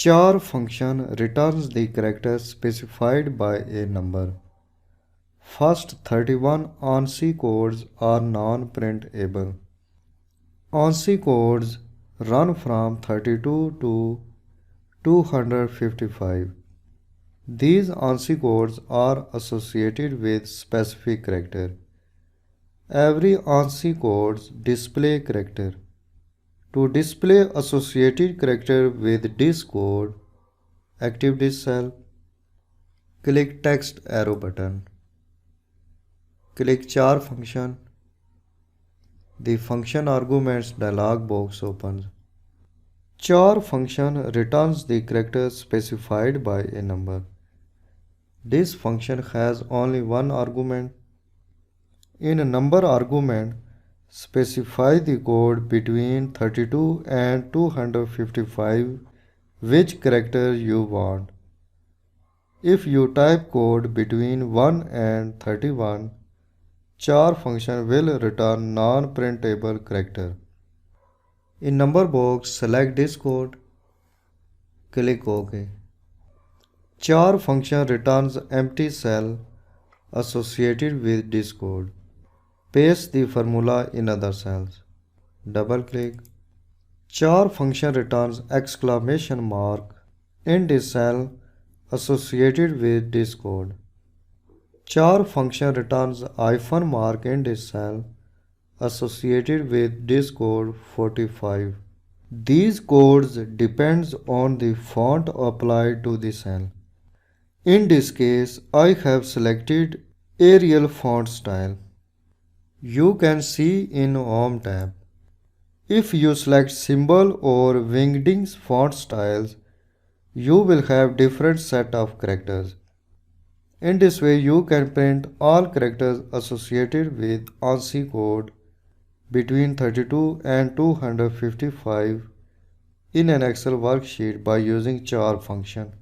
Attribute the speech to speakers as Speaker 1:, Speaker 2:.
Speaker 1: CHAR function returns the character specified by a number. First 31 ANSI codes are non-printable. ANSI codes run from 32 to 255. These ANSI codes are associated with specific character. Every ANSI codes display character. To display associated character with this code, active this cell. Click text arrow button. Click CHAR function. The function arguments dialog box opens. CHAR function returns the character specified by a number. This function has only one argument. In a number argument, specify the code between 32 and 255 which character you want. If you type code between 1 and 31, CHAR function will return non-printable character. In number box, select this code. Click OK. CHAR function returns empty cell associated with this code. Paste the formula in other cells. Double click. CHAR function returns exclamation mark in this cell associated with this code. CHAR function returns hyphen mark in this cell associated with this code 45. These codes depends on the font applied to the cell. In this case, I have selected Arial font style. You can see in Home tab. If you select symbol or wingdings font styles, you will have different set of characters. In this way, you can print all characters associated with ANSI code between 32 and 255 in an Excel worksheet by using CHAR function.